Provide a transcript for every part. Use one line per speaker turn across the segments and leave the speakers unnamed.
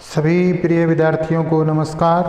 सभी प्रिय विद्यार्थियों को नमस्कार।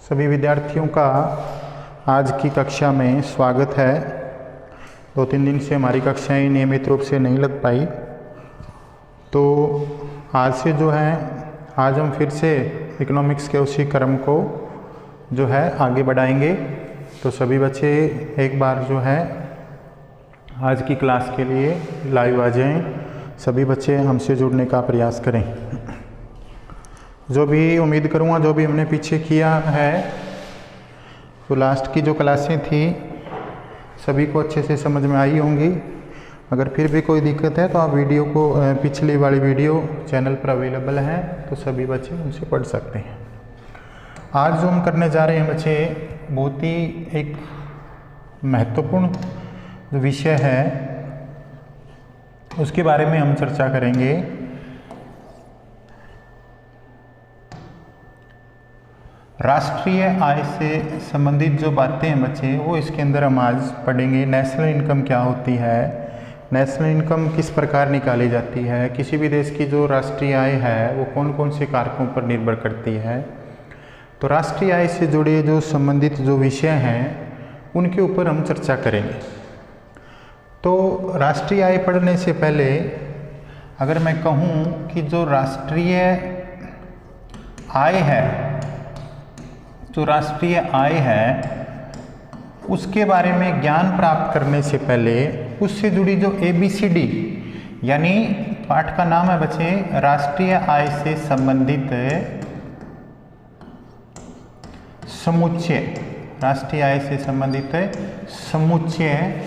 सभी विद्यार्थियों का आज की कक्षा में स्वागत है। 2-3 दिन से हमारी कक्षाएं नियमित रूप से नहीं लग पाई, तो आज से जो है आज हम फिर से इकोनॉमिक्स के उसी क्रम को जो है आगे बढ़ाएंगे। तो सभी बच्चे एक बार जो है आज की क्लास के लिए लाइव आ जाएं। सभी बच्चे हमसे जुड़ने का प्रयास करें। जो भी उम्मीद करूँगा जो भी हमने पीछे किया है, तो लास्ट की जो क्लासें थी सभी को अच्छे से समझ में आई होंगी। अगर फिर भी कोई दिक्कत है तो आप वीडियो को पिछली वाली वीडियो चैनल पर अवेलेबल है, तो सभी बच्चे उनसे पढ़ सकते हैं। आज जो हम करने जा रहे हैं बच्चे, बहुत ही एक महत्वपूर्ण जो विषय है उसके बारे में हम चर्चा करेंगे। राष्ट्रीय आय से संबंधित जो बातें हैं बच्चे, वो इसके अंदर हम आज पढ़ेंगे। नेशनल इनकम क्या होती है, नेशनल इनकम किस प्रकार निकाली जाती है, किसी भी देश की जो राष्ट्रीय आय है वो कौन कौन से कारकों पर निर्भर करती है। तो राष्ट्रीय आय से जुड़े जो संबंधित जो विषय हैं उनके ऊपर हम चर्चा करेंगे। तो राष्ट्रीय आय पढ़ने से पहले अगर मैं कहूँ कि जो राष्ट्रीय आय है, जो राष्ट्रीय आय है उसके बारे में ज्ञान प्राप्त करने से पहले उससे जुड़ी जो ABCD, यानी पाठ का नाम है बच्चे राष्ट्रीय आय से संबंधित समुच्चय। राष्ट्रीय आय से संबंधित समुच्चय।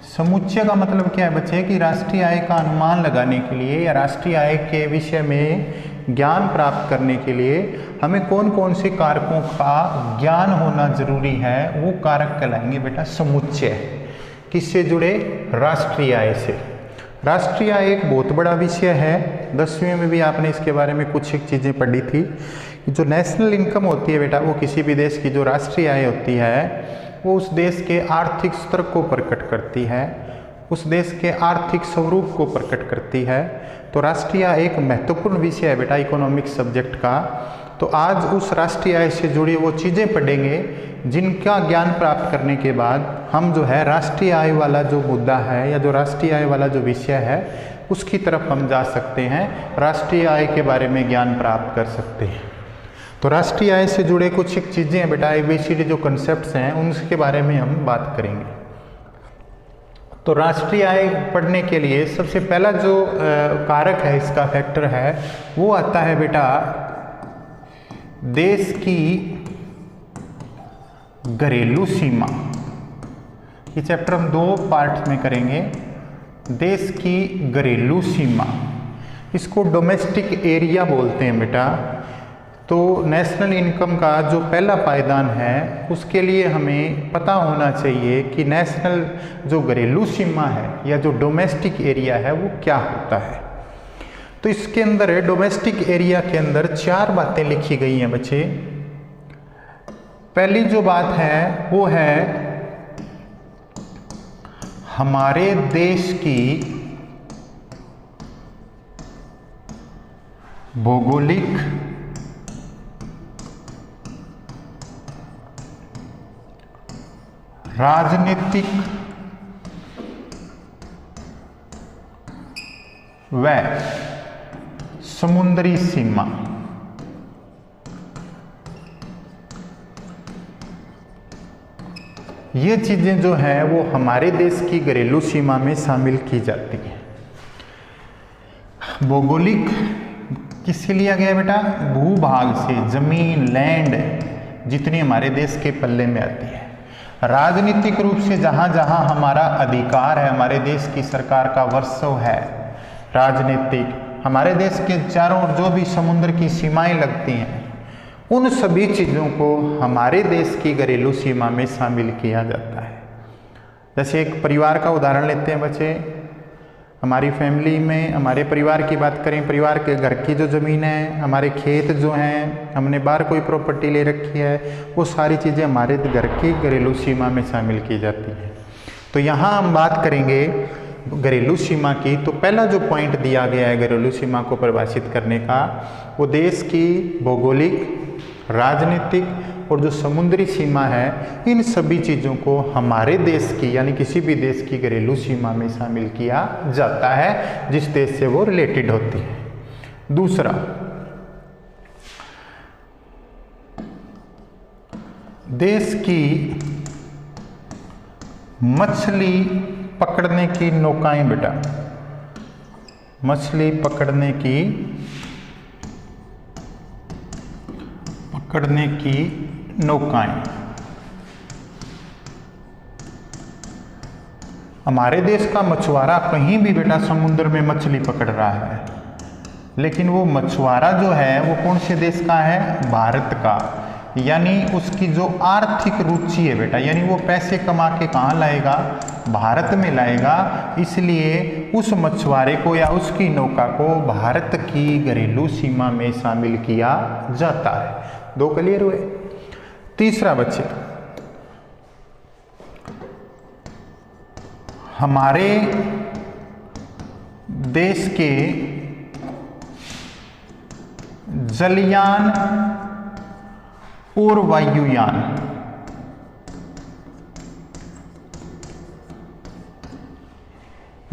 समुच्चय का मतलब क्या है बच्चे कि राष्ट्रीय आय का अनुमान लगाने के लिए या राष्ट्रीय आय के विषय में ज्ञान प्राप्त करने के लिए हमें कौन कौन से कारकों का ज्ञान होना जरूरी है, वो कारक कहलाएंगे बेटा समुच्चय। किससे जुड़े? राष्ट्रीय आय से। राष्ट्रीय आय एक बहुत बड़ा विषय है। 10वीं में भी आपने इसके बारे में कुछ एक चीज़ें पढ़ी थी। जो नेशनल इनकम होती है बेटा, वो किसी भी देश की जो राष्ट्रीय आय होती है वो उस देश के आर्थिक स्तर को प्रकट करती है, उस देश के आर्थिक स्वरूप को प्रकट करती है। तो राष्ट्रीय आय एक महत्वपूर्ण विषय है बेटा इकोनॉमिक्स सब्जेक्ट का। तो आज उस राष्ट्रीय आय से जुड़ी वो चीज़ें पढ़ेंगे जिनका ज्ञान प्राप्त करने के बाद हम जो है राष्ट्रीय आय वाला जो मुद्दा है या जो राष्ट्रीय आय वाला जो विषय है उसकी तरफ हम जा सकते हैं, राष्ट्रीय आय के बारे में ज्ञान प्राप्त कर सकते हैं। तो राष्ट्रीय आय से जुड़े कुछ एक चीज़ें हैं बेटा, ABCD जो कंसेप्ट्स हैं उनके बारे में हम बात करेंगे। तो राष्ट्रीय आय पढ़ने के लिए सबसे पहला जो कारक है, इसका फैक्टर है, वो आता है बेटा देश की घरेलू सीमा। ये चैप्टर हम 2 पार्ट में करेंगे। देश की घरेलू सीमा, इसको डोमेस्टिक एरिया बोलते हैं बेटा। तो नेशनल इनकम का जो पहला पायदान है उसके लिए हमें पता होना चाहिए कि नेशनल जो घरेलू सीमा है या जो डोमेस्टिक एरिया है वो क्या होता है। तो इसके अंदर डोमेस्टिक एरिया के अंदर 4 बातें लिखी गई हैं बच्चे। पहली जो बात है वो है हमारे देश की भौगोलिक राजनीतिक व समुद्री सीमा। ये चीजें जो है वो हमारे देश की घरेलू सीमा में शामिल की जाती हैं। भौगोलिक किससे लिया गया बेटा? भूभाग से, जमीन, लैंड जितनी हमारे देश के पल्ले में आती है। राजनीतिक रूप से जहाँ जहाँ हमारा अधिकार है, हमारे देश की सरकार का वर्चस्व है राजनीतिक, हमारे देश के चारों ओर जो भी समुद्र की सीमाएं लगती हैं उन सभी चीज़ों को हमारे देश की घरेलू सीमा में शामिल किया जाता है। जैसे एक परिवार का उदाहरण लेते हैं बच्चे। हमारी फैमिली में हमारे परिवार की बात करें, परिवार के घर की जो ज़मीन है, हमारे खेत जो हैं, हमने बाहर कोई प्रॉपर्टी ले रखी है, वो सारी चीज़ें हमारे घर की घरेलू सीमा में शामिल की जाती हैं। तो यहाँ हम बात करेंगे घरेलू सीमा की, तो पहला जो पॉइंट दिया गया है घरेलू सीमा को परिभाषित करने का, वो देश की भौगोलिक, राजनीतिक और जो समुद्री सीमा है, इन सभी चीज़ों को हमारे देश की यानी किसी भी देश की घरेलू सीमा में शामिल किया जाता है जिस देश से वो रिलेटेड होती है। दूसरा, देश की मछली पकड़ने की नौकाएं बेटा, मछली पकड़ने की नौकाएं। हमारे देश का मछुआरा कहीं भी बेटा समुद्र में मछली पकड़ रहा है, लेकिन वो मछुआरा जो है वो कौन से देश का है? भारत का। यानी उसकी जो आर्थिक रुचि है बेटा, यानी वो पैसे कमा के कहाँ लाएगा? भारत में लाएगा। इसलिए उस मछुआरे को या उसकी नौका को भारत की घरेलू सीमा में शामिल किया जाता है। 2 क्लियर हुए। तीसरा बच्चे, हमारे देश के जलयान और वायुयान,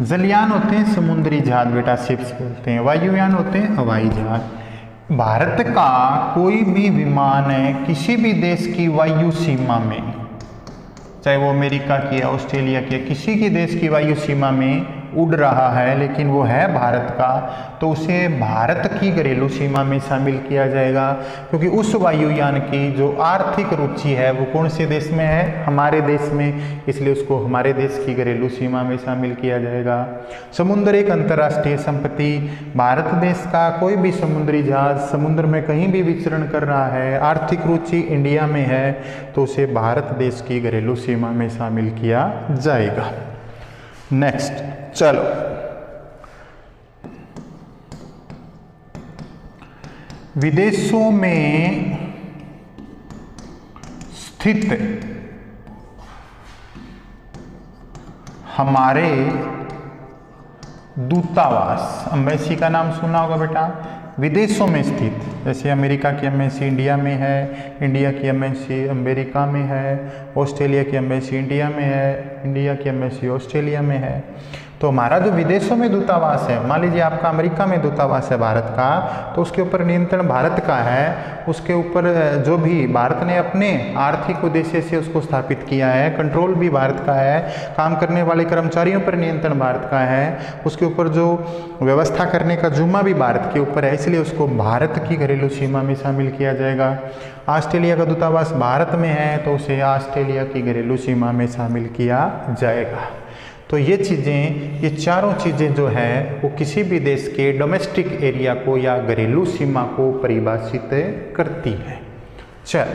जलयान होते हैं समुद्री जहाज बेटा, शिप्स बोलते हैं। वायुयान होते हैं हवाई जहाज। भारत का कोई भी विमान है किसी भी देश की वायु सीमा में, चाहे वो अमेरिका की या ऑस्ट्रेलिया की, किसी की देश की वायु सीमा में उड़ रहा है लेकिन वो है भारत का, तो उसे भारत की घरेलू सीमा में शामिल किया जाएगा, क्योंकि उस वायुयान की जो आर्थिक रुचि है वो कौन से देश में है? हमारे देश में, इसलिए उसको हमारे देश की घरेलू सीमा में शामिल किया जाएगा। समुद्र एक अंतर्राष्ट्रीय संपत्ति, भारत देश का कोई भी समुद्री जहाज समुद्र में कहीं भी विचरण कर रहा है, आर्थिक रुचि इंडिया में है, तो उसे भारत देश की घरेलू सीमा में शामिल किया जाएगा। नेक्स्ट, चलो विदेशों में स्थित हमारे दूतावास, एम्बेसी का नाम सुना होगा बेटा, विदेशों में स्थित, जैसे अमेरिका की एम्बेसी इंडिया में है, इंडिया की एम्बेसी अमेरिका में है, ऑस्ट्रेलिया की एम्बेसी इंडिया में है, इंडिया की एम्बेसी ऑस्ट्रेलिया में है। तो हमारा जो विदेशों में दूतावास है, मान लीजिए आपका अमेरिका में दूतावास है भारत का, तो उसके ऊपर नियंत्रण भारत का है, उसके ऊपर जो भी भारत ने अपने आर्थिक उद्देश्य से उसको स्थापित किया है, कंट्रोल भी भारत का है, काम करने वाले कर्मचारियों पर नियंत्रण भारत का है, उसके ऊपर जो व्यवस्था करने का जुम्मा भी भारत के ऊपर है, इसलिए उसको भारत की घरेलू सीमा में शामिल किया जाएगा। ऑस्ट्रेलिया का दूतावास भारत में है तो उसे ऑस्ट्रेलिया की घरेलू सीमा में शामिल किया जाएगा। तो ये चीज़ें, ये चारों चीज़ें जो है वो किसी भी देश के डोमेस्टिक एरिया को या घरेलू सीमा को परिभाषित करती है। चल,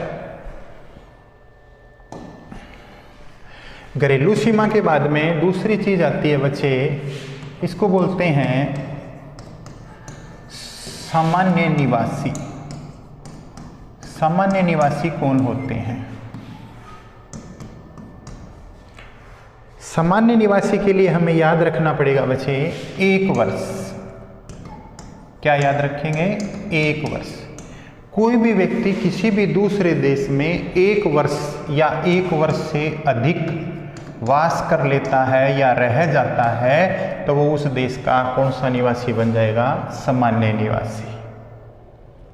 घरेलू सीमा के बाद में दूसरी चीज आती है बच्चे, इसको बोलते हैं सामान्य निवासी। सामान्य निवासी कौन होते हैं? सामान्य निवासी के लिए हमें याद रखना पड़ेगा बच्चे 1 वर्ष। क्या याद रखेंगे? 1 वर्ष। कोई भी व्यक्ति किसी भी दूसरे देश में 1 वर्ष या 1 वर्ष से अधिक वास कर लेता है या रह जाता है तो वो उस देश का कौन सा निवासी बन जाएगा? सामान्य निवासी।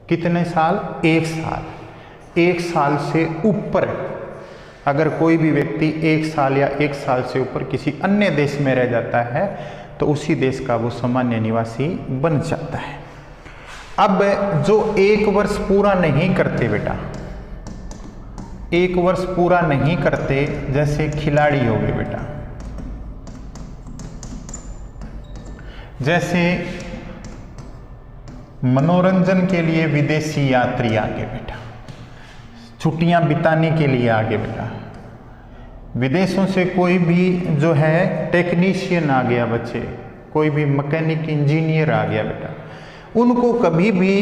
कितने साल? 1 साल। 1 साल से ऊपर अगर कोई भी व्यक्ति 1 साल या 1 साल से ऊपर किसी अन्य देश में रह जाता है तो उसी देश का वो सामान्य निवासी बन जाता है। अब जो 1 वर्ष पूरा नहीं करते बेटा, 1 वर्ष पूरा नहीं करते, जैसे खिलाड़ी हो गए बेटा, जैसे मनोरंजन के लिए विदेशी यात्री आगे बेटा, छुट्टियां बिताने के लिए आगे बेटा, विदेशों से कोई भी जो है टेक्नीशियन आ गया बच्चे, कोई भी मैकेनिक इंजीनियर आ गया बेटा, उनको कभी भी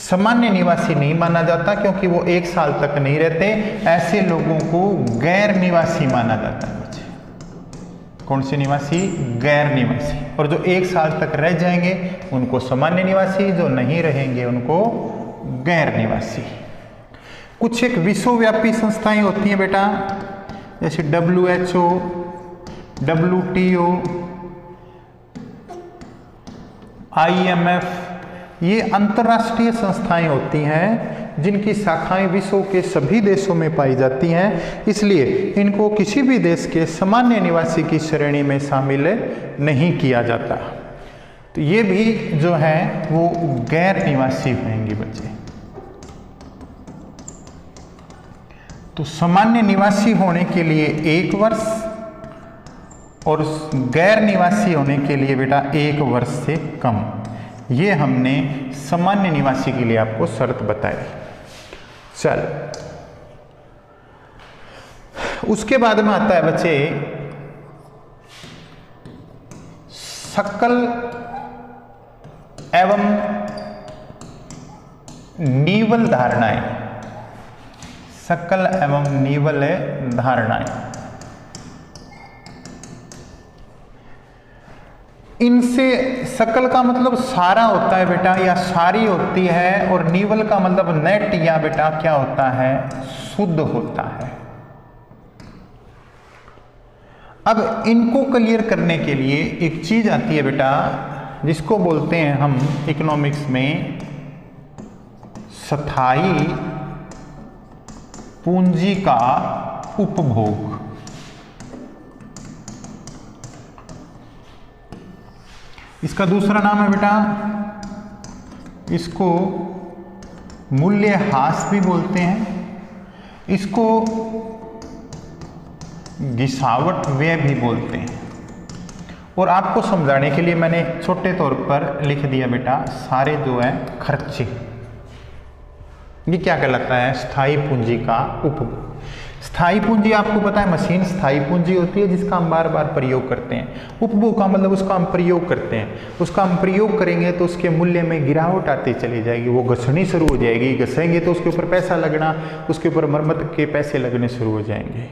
सामान्य निवासी नहीं माना जाता क्योंकि वो 1 साल तक नहीं रहते। ऐसे लोगों को गैर निवासी माना जाता है बच्चे। कौन से निवासी? गैर निवासी। और जो 1 साल तक रह जाएंगे उनको सामान्य निवासी, जो नहीं रहेंगे उनको गैर निवासी। कुछ एक विश्वव्यापी संस्थाएं होती हैं बेटा, जैसे WHO, WTO, IMF, ये अंतर्राष्ट्रीय संस्थाएं होती हैं जिनकी शाखाएं विश्व के सभी देशों में पाई जाती हैं, इसलिए इनको किसी भी देश के सामान्य निवासी की श्रेणी में शामिल नहीं किया जाता। तो ये भी जो है वो गैर निवासी होंगे बच्चे। तो सामान्य निवासी होने के लिए 1 वर्ष और गैर निवासी होने के लिए बेटा 1 वर्ष से कम, ये हमने सामान्य निवासी के लिए आपको शर्त बताई। चल, उसके बाद में आता है बच्चे सकल एवं नीवल धारणाएं। सकल एवं नीवल धारणाएं, इनसे सकल का मतलब सारा होता है बेटा या सारी होती है, और नीवल का मतलब नेट या बेटा क्या होता है? शुद्ध होता है। अब इनको क्लियर करने के लिए एक चीज आती है बेटा जिसको बोलते हैं हम इकोनॉमिक्स में स्थायी पूंजी का उपभोग। इसका दूसरा नाम है बेटा, इसको मूल्यह्रास भी बोलते हैं, इसको गिसावट व्यय भी बोलते हैं। और आपको समझाने के लिए मैंने छोटे तौर पर लिख दिया बेटा सारे जो है खर्चे। ये क्या कहलाता है? स्थायी पूंजी का उपभोग। स्थायी पूंजी आपको पता है मशीन स्थायी पूंजी होती है जिसका हम बार बार प्रयोग करते हैं। उपभोग का मतलब उसका हम प्रयोग करते हैं, उसका हम प्रयोग करेंगे तो उसके मूल्य में गिरावट आती चली जाएगी, वो घसनी शुरू हो जाएगी, घसेंगे तो उसके ऊपर पैसा लगना, उसके ऊपर मरम्मत के पैसे लगने शुरू हो जाएंगे।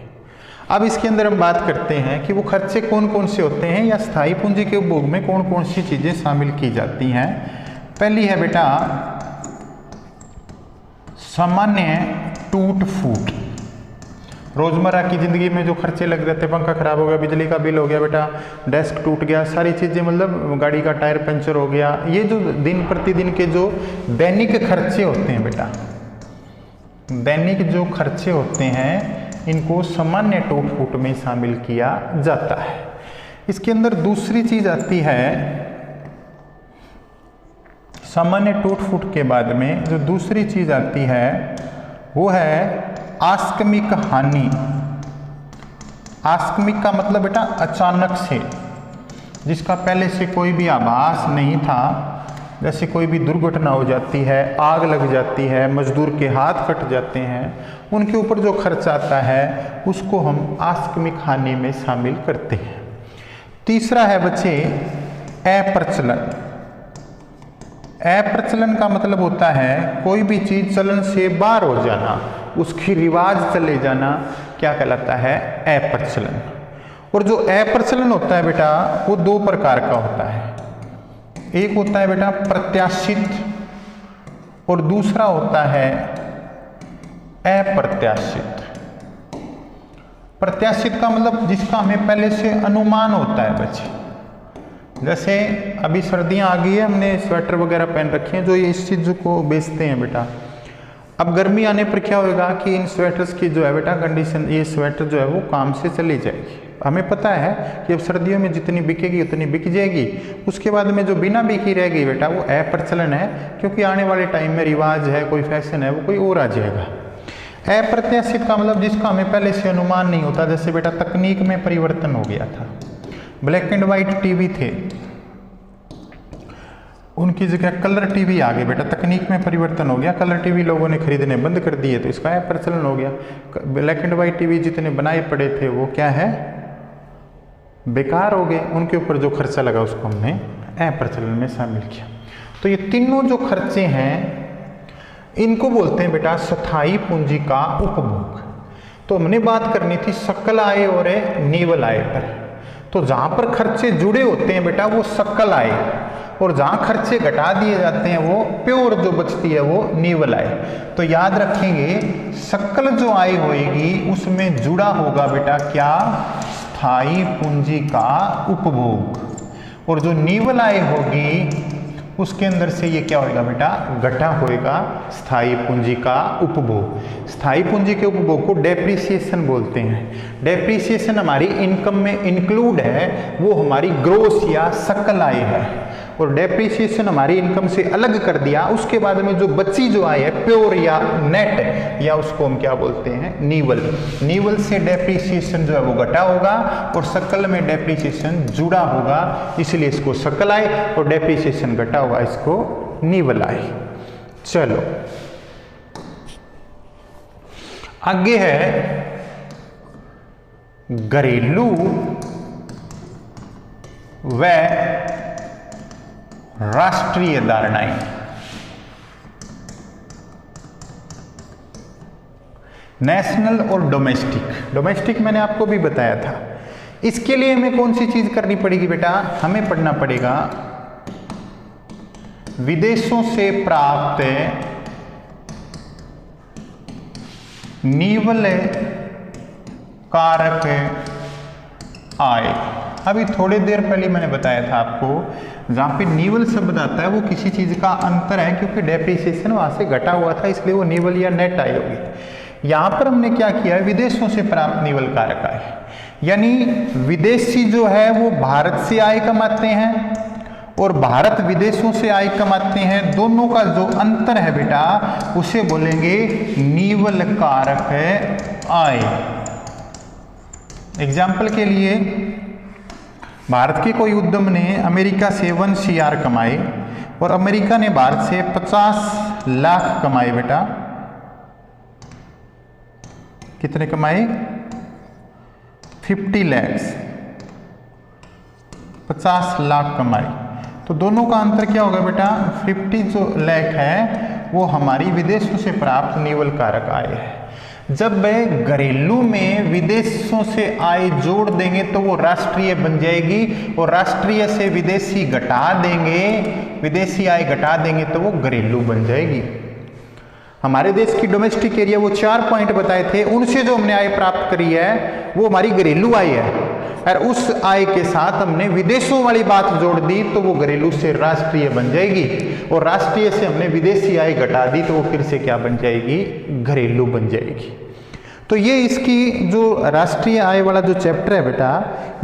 अब इसके अंदर हम बात करते हैं कि वो खर्चे कौन कौन से होते हैं या स्थायी पूंजी के उपभोग में कौन कौन सी चीजें शामिल की जाती हैं। पहली है बेटा सामान्य टूट फूट। रोजमर्रा की जिंदगी में जो खर्चे लग जाते हैं, पंखा खराब हो गया, बिजली का बिल हो गया बेटा, डेस्क टूट गया, सारी चीजें मतलब गाड़ी का टायर पंचर हो गया, ये जो दिन प्रतिदिन के जो दैनिक खर्चे होते हैं बेटा, दैनिक जो खर्चे होते हैं इनको सामान्य टूट फूट में शामिल किया जाता है। इसके अंदर दूसरी चीज आती है, सामान्य टूट फूट के बाद में जो दूसरी चीज आती है वो है आकस्मिक हानि। आकस्मिक का मतलब बेटा अचानक से, जिसका पहले से कोई भी आभास नहीं था, जैसे कोई भी दुर्घटना हो जाती है, आग लग जाती है, मजदूर के हाथ कट जाते हैं, उनके ऊपर जो खर्च आता है उसको हम आकस्मिक हानि में शामिल करते हैं। तीसरा है बच्चे अप्रचलन। अप्रचलन का मतलब होता है कोई भी चीज चलन से बाहर हो जाना, उसकी रिवाज चले जाना, क्या कहलाता है? अप्रचलन। और जो अप्रचलन होता है बेटा वो 2 प्रकार का होता है, एक होता है बेटा प्रत्याशित और दूसरा होता है अप्रत्याशित। प्रत्याशित का मतलब जिसका हमें पहले से अनुमान होता है बच्चे, जैसे अभी सर्दियां आ गई है, हमने स्वेटर वगैरह पहन रखे हैं जो ये इस चीज को बेचते हैं बेटा। अब गर्मी आने पर क्या होगा कि इन स्वेटर्स की जो है बेटा कंडीशन, ये स्वेटर जो है वो काम से चली जाएगी। हमें पता है कि अब सर्दियों में जितनी बिकेगी उतनी बिक जाएगी, उसके बाद में जो बिना बिकी रह गई बेटा वो अप्रचलन है, क्योंकि आने वाले टाइम में रिवाज है, कोई फैशन है, वो कोई और आ जाएगा। अप्रत्याशित का मतलब जिसका हमें पहले से अनुमान नहीं होता, जैसे बेटा तकनीक में परिवर्तन हो गया था, ब्लैक एंड व्हाइट टीवी थे, उनकी जगह कलर टीवी आ गए बेटा, तकनीक में परिवर्तन हो गया, कलर टीवी लोगों ने खरीदने बंद कर दिए तो इसका अप्रचलन हो गया। ब्लैक एंड व्हाइट टीवी जितने बनाए पड़े थे वो क्या है? बेकार हो गए, उनके ऊपर जो खर्चा लगा उसको हमने अप्रचलन में शामिल किया। तो ये तीनों जो खर्चे हैं इनको बोलते हैं बेटा स्थायी पूंजी का उपभोग। तो हमने बात करनी थी सकल आय और निवल आय पर। तो जहाँ पर खर्चे जुड़े होते हैं बेटा वो सकल आय, और जहाँ खर्चे घटा दिए जाते हैं वो प्योर जो बचती है वो निवल आय। तो याद रखेंगे सकल जो आय होएगी उसमें जुड़ा होगा बेटा क्या, स्थायी पूंजी का उपभोग, और जो निवल आय होगी उसके अंदर से ये क्या होएगा बेटा, घटा होएगा स्थायी पूंजी का उपभोग। स्थायी पूंजी के उपभोग को डेप्रिसिएशन बोलते हैं। डेप्रिसिएशन हमारी इनकम में इंक्लूड है, वो हमारी ग्रोस या सकल आय है, और डेप्रिसिएशन हमारी इनकम से अलग कर दिया, उसके बाद में जो बची जो आय है प्योर या नेट, या उसको हम क्या बोलते हैं, निवल। निवल से डेप्रिसिएशन जो है वो घटा होगा और सकल में डेप्रिसिएशन जुड़ा होगा, इसलिए इसको सकल आय, और डेप्रिसिएशन घटा होगा इसको निवल आय। चलो आगे है घरेलू व राष्ट्रीय धारणाएं। नेशनल और डोमेस्टिक। डोमेस्टिक मैंने आपको भी बताया था। इसके लिए हमें कौन सी चीज करनी पड़ेगी बेटा, हमें पढ़ना पड़ेगा विदेशों से प्राप्त निवल कारक आय। अभी थोड़ी देर पहले मैंने बताया था आपको, जहाँ पे निवल शब्द आता है वो किसी चीज का अंतर है, क्योंकि डेप्रिसिएशन वहां से घटा हुआ था, इसलिए वो निवल या नेट आय होगी। यहाँ पर हमने क्या किया है, विदेशों से प्राप्त निवल कारक आय, यानी विदेशी जो है वो भारत से आय कमाते हैं और भारत विदेशों से आय कमाते हैं, दोनों का जो अंतर है बेटा उसे बोलेंगे निवल कारक आय। एग्जाम्पल के लिए भारत के कोई उद्यम ने अमेरिका से 1 CR कमाए और अमेरिका ने भारत से 50 लाख कमाए बेटा। कितने कमाए, 50 lakhs, 50 लाख कमाए। तो दोनों का अंतर क्या होगा बेटा, 50 जो लाख है वो हमारी विदेशों से प्राप्त निवल कारक आय है। जब वह घरेलू में विदेशों से आय जोड़ देंगे तो वो राष्ट्रीय बन जाएगी, और राष्ट्रीय से विदेशी घटा देंगे, विदेशी आय घटा देंगे तो वो घरेलू बन जाएगी। हमारे देश की डोमेस्टिक एरिया वो 4 पॉइंट बताए थे, उनसे जो हमने आय प्राप्त करी है वो हमारी घरेलू आय है, और उस आय के साथ हमने विदेशों वाली बात जोड़ दी तो वो घरेलू से राष्ट्रीय बन जाएगी, और राष्ट्रीय से हमने विदेशी आय घटा दी तो वो फिर से क्या बन जाएगी, घरेलू बन जाएगी। तो ये इसकी जो राष्ट्रीय आय वाला जो चैप्टर है बेटा,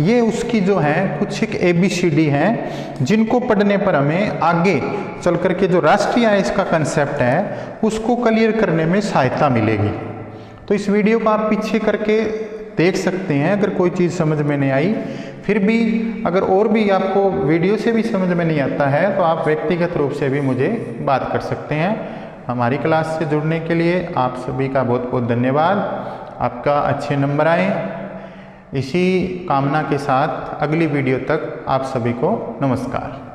ये उसकी जो है कुछ एक ABCD हैं जिनको पढ़ने पर हमें आगे चल करके जो राष्ट्रीय आय इसका कंसेप्ट है उसको क्लियर करने में सहायता मिलेगी। तो इस वीडियो को आप पीछे करके देख सकते हैं, अगर कोई चीज़ समझ में नहीं आई। फिर भी अगर और भी आपको वीडियो से भी समझ में नहीं आता है तो आप व्यक्तिगत रूप से भी मुझे बात कर सकते हैं। हमारी क्लास से जुड़ने के लिए आप सभी का बहुत बहुत धन्यवाद। आपका अच्छे नंबर आए, इसी कामना के साथ अगली वीडियो तक आप सभी को नमस्कार।